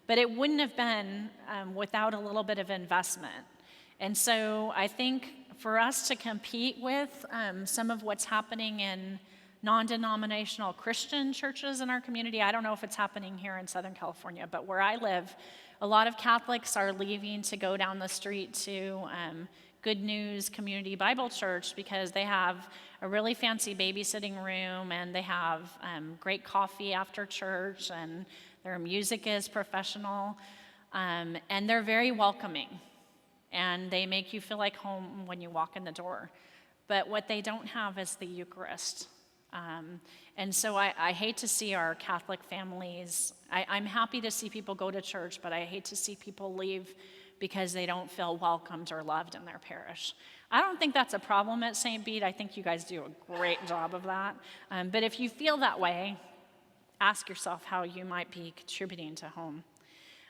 but it wouldn't have been without a little bit of investment. And so I think for us to compete with some of what's happening in non-denominational Christian churches in our community, I don't know if it's happening here in Southern California, but where I live, a lot of Catholics are leaving to go down the street to Good News Community Bible Church because they have a really fancy babysitting room and they have great coffee after church and their music is professional and they're very welcoming and they make you feel like home when you walk in the door. But what they don't have is the Eucharist. And so I hate to see our Catholic families, I'm happy to see people go to church, but I hate to see people leave because they don't feel welcomed or loved in their parish. I don't think that's a problem at St. Bede. I think you guys do a great job of that. But if you feel that way, ask yourself how you might be contributing to home.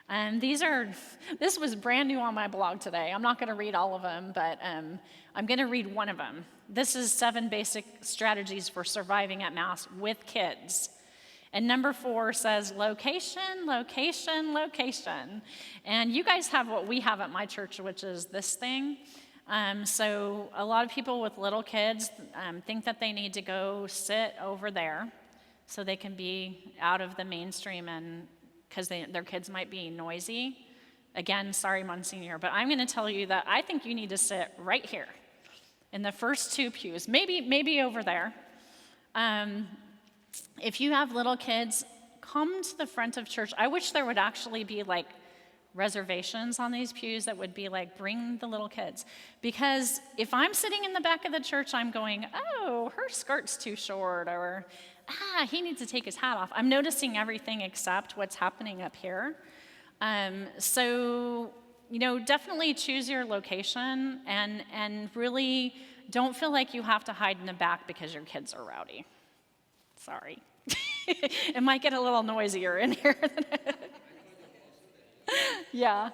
This was brand new on my blog today. I'm not going to read all of them, but I'm going to read one of them. This is 7 basic strategies for surviving at Mass with kids. And number 4 says location, location, location. And you guys have what we have at my church, which is this thing. So a lot of people with little kids think that they need to go sit over there so they can be out of the mainstream and because their kids might be noisy. Again, sorry, Monsignor, but I'm going to tell you that I think you need to sit right here in the first 2 pews, maybe over there. If you have little kids, come to the front of church. I wish there would actually be reservations on these pews that would be bring the little kids. Because if I'm sitting in the back of the church, I'm going, oh, her skirt's too short, or he needs to take his hat off. I'm noticing everything except what's happening up here. So, definitely choose your location and really don't feel like you have to hide in the back because your kids are rowdy. Sorry. It might get a little noisier in here. Yeah.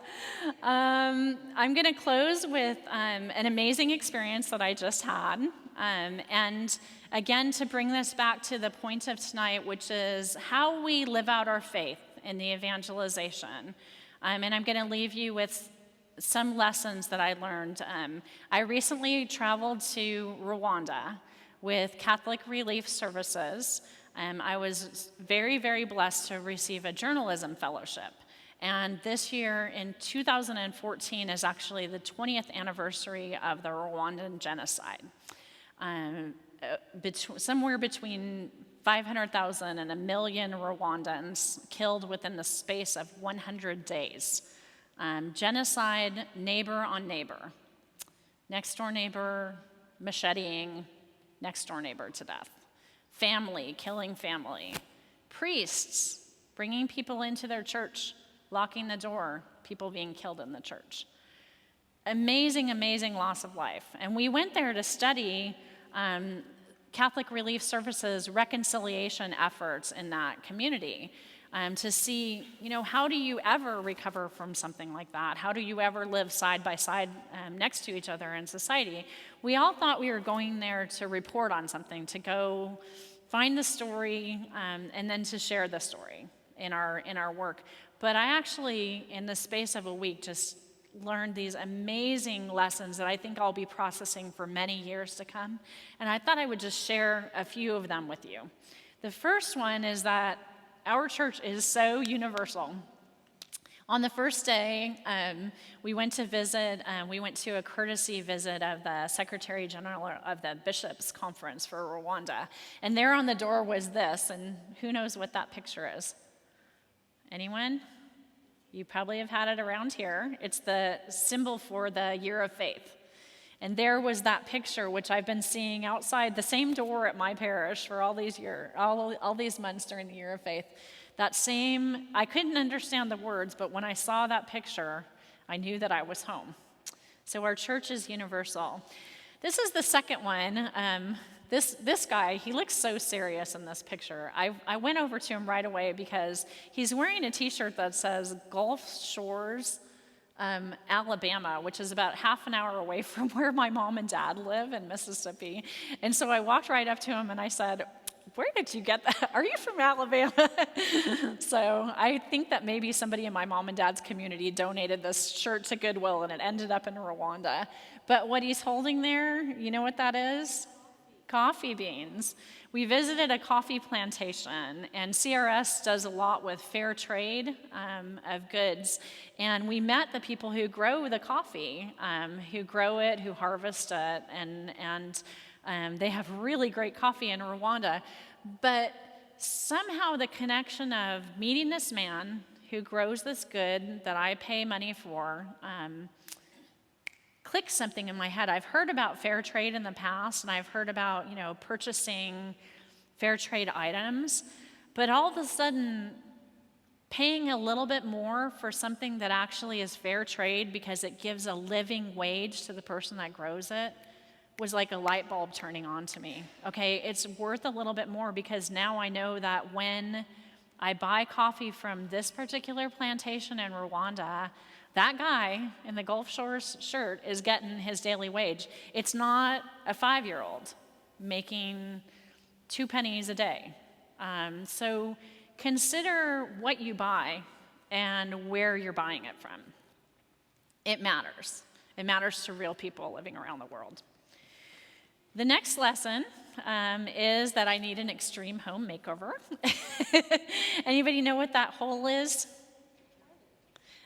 I'm going to close with an amazing experience that I just had. And again, to bring this back to the point of tonight, which is how we live out our faith in the evangelization. And I'm going to leave you with some lessons that I learned. I recently traveled to Rwanda with Catholic Relief Services. I was very, very blessed to receive a journalism fellowship. And this year, in 2014, is actually the 20th anniversary of the Rwandan genocide. Somewhere between 500,000 and 1 million Rwandans killed within the space of 100 days. Genocide, neighbor on neighbor. Next door neighbor macheteing next door neighbor to death. Family killing family. Priests bringing people into their church, locking the door, people being killed in the church. Amazing, amazing loss of life. And we went there to study Catholic Relief Services reconciliation efforts in that community to see, how do you ever recover from something like that? How do you ever live side by side next to each other in society? We all thought we were going there to report on something, to go find the story, and then to share the story in our work. But I actually, in the space of a week, just learned these amazing lessons that I think I'll be processing for many years to come. And I thought I would just share a few of them with you. The first one is that our church is so universal. On the first day, we went to a courtesy visit of the Secretary General of the Bishops' Conference for Rwanda. And there on the door was this, and who knows what that picture is? Anyone? You probably have had it around here. It's the symbol for the Year of Faith. And there was that picture, which I've been seeing outside the same door at my parish for all these years, all these months during the Year of Faith. That same, I couldn't understand the words, but when I saw that picture, I knew that I was home. So our church is universal. This is the second one. This guy, he looks so serious in this picture. I went over to him right away because he's wearing a t-shirt that says Gulf Shores, Alabama, which is about half an hour away from where my mom and dad live in Mississippi. And so I walked right up to him and I said, "Where did you get that? Are you from Alabama?" So I think that maybe somebody in my mom and dad's community donated this shirt to Goodwill and it ended up in Rwanda. But what he's holding there, you know what that is? Coffee beans. We visited a coffee plantation, and CRS does a lot with fair trade of goods. And we met the people who grow the coffee, who grow it, who harvest it, and they have really great coffee in Rwanda. But somehow the connection of meeting this man who grows this good that I pay money for clicked something in my head. I've heard about fair trade in the past, and I've heard about, purchasing fair trade items, but all of a sudden, paying a little bit more for something that actually is fair trade because it gives a living wage to the person that grows it was like a light bulb turning on to me. Okay, it's worth a little bit more because now I know that when I buy coffee from this particular plantation in Rwanda, that guy in the Gulf Shores shirt is getting his daily wage. It's not a 5-year-old making 2 pennies a day. So consider what you buy and where you're buying it from. It matters. It matters to real people living around the world. The next lesson is that I need an extreme home makeover. Anybody know what that hole is?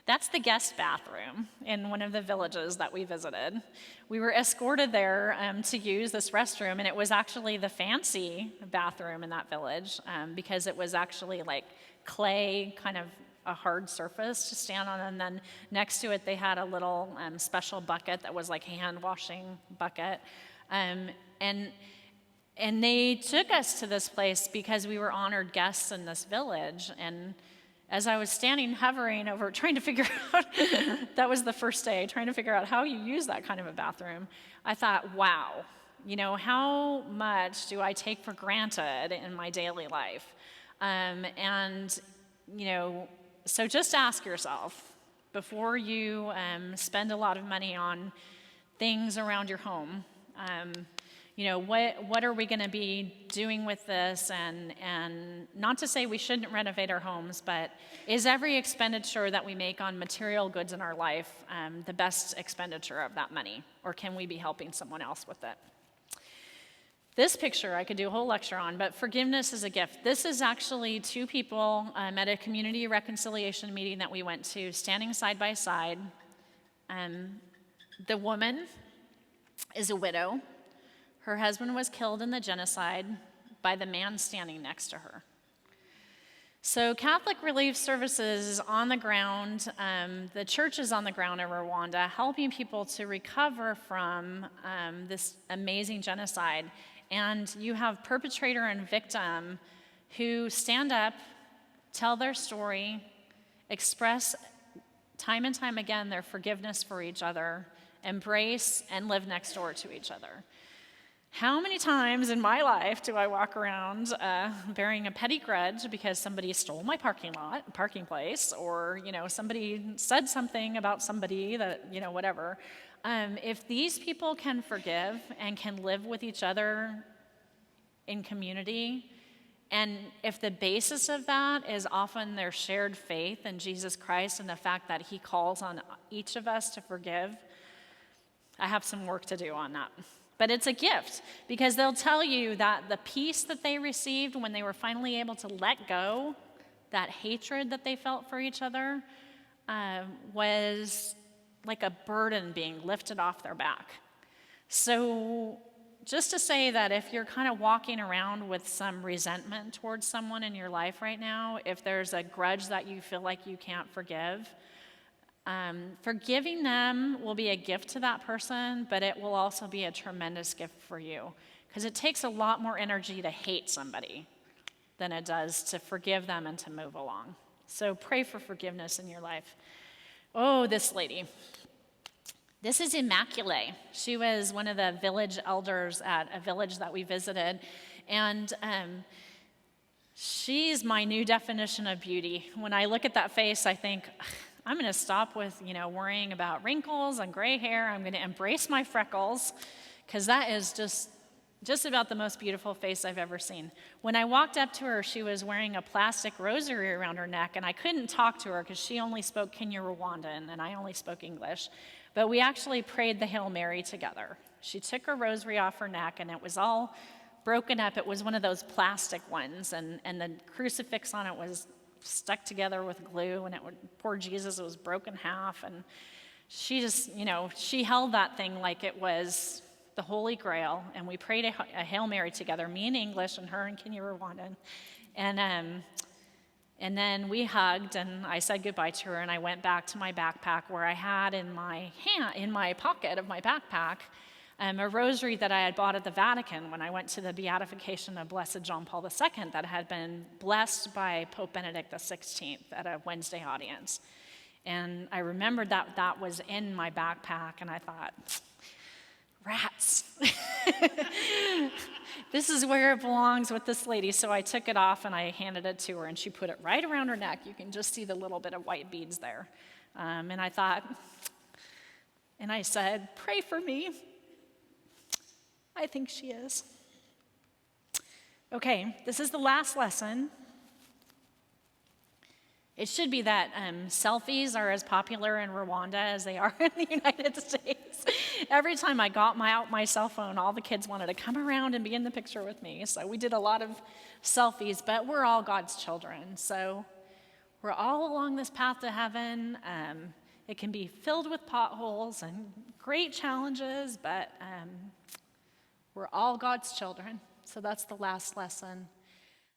That's the guest bathroom in one of the villages that we visited. We were escorted there to use this restroom, and it was actually the fancy bathroom in that village because it was actually like clay, kind of a hard surface to stand on, and then next to it they had a little special bucket that was like a hand washing bucket. And they took us to this place because we were honored guests in this village. And as I was standing hovering over trying to figure out, that was the first day, trying to figure out how you use that kind of a bathroom, I thought, wow, how much do I take for granted in my daily life? So just ask yourself, before you spend a lot of money on things around your home, what are we going to be doing with this? And not to say we shouldn't renovate our homes, but is every expenditure that we make on material goods in our life the best expenditure of that money? Or can we be helping someone else with it? This picture I could do a whole lecture on, but forgiveness is a gift. This is actually 2 people at a community reconciliation meeting that we went to, standing side by side. The woman is a widow. Her husband was killed in the genocide by the man standing next to her. So Catholic Relief Services is on the ground, the church is on the ground in Rwanda, helping people to recover from this amazing genocide. And you have perpetrator and victim who stand up, tell their story, express time and time again their forgiveness for each other, embrace and live next door to each other. How many times in my life do I walk around bearing a petty grudge because somebody stole my parking place, or somebody said something about somebody that whatever? If these people can forgive and can live with each other in community, And if the basis of that is often their shared faith in Jesus Christ and the fact that he calls on each of us to forgive, I have some work to do on that. But it's a gift, because they'll tell you that the peace that they received when they were finally able to let go, that hatred that they felt for each other, was like a burden being lifted off their back. So just to say that if you're kind of walking around with some resentment towards someone in your life right now, if there's a grudge that you feel like you can't forgive, forgiving them will be a gift to that person, but it will also be a tremendous gift for you, because it takes a lot more energy to hate somebody than it does to forgive them and to move along. So pray for forgiveness in your life. Oh, this lady. This is Immaculée. She was one of the village elders at a village that we visited, and she's my new definition of beauty. When I look at that face, I think, I'm going to stop with, worrying about wrinkles and gray hair. I'm going to embrace my freckles, because that is just about the most beautiful face I've ever seen. When I walked up to her, she was wearing a plastic rosary around her neck, and I couldn't talk to her because she only spoke Kenya-Rwandan, and I only spoke English. But we actually prayed the Hail Mary together. She took her rosary off her neck, and it was all broken up. It was one of those plastic ones, and the crucifix on it was stuck together with glue, and poor Jesus, it was broken half. And she just, she held that thing like it was the Holy Grail, and we prayed a Hail Mary together, me in English and her in Kenya-Rwandan. And then we hugged, and I said goodbye to her, and I went back to my backpack, where I had in my pocket of my backpack, a rosary that I had bought at the Vatican when I went to the beatification of Blessed John Paul II, that had been blessed by Pope Benedict XVI at a Wednesday audience. And I remembered that was in my backpack, and I thought, rats. This is where it belongs with this lady. So I took it off and I handed it to her, and she put it right around her neck. You can just see the little bit of white beads there. And I thought, and I said, pray for me. I think she is. Okay, this is the last lesson. It should be that selfies are as popular in Rwanda as they are in the United States. Every time I got out my cell phone, all the kids wanted to come around and be in the picture with me. So we did a lot of selfies, but we're all God's children. So we're all along this path to heaven. It can be filled with potholes and great challenges, but we're all God's children. So that's the last lesson.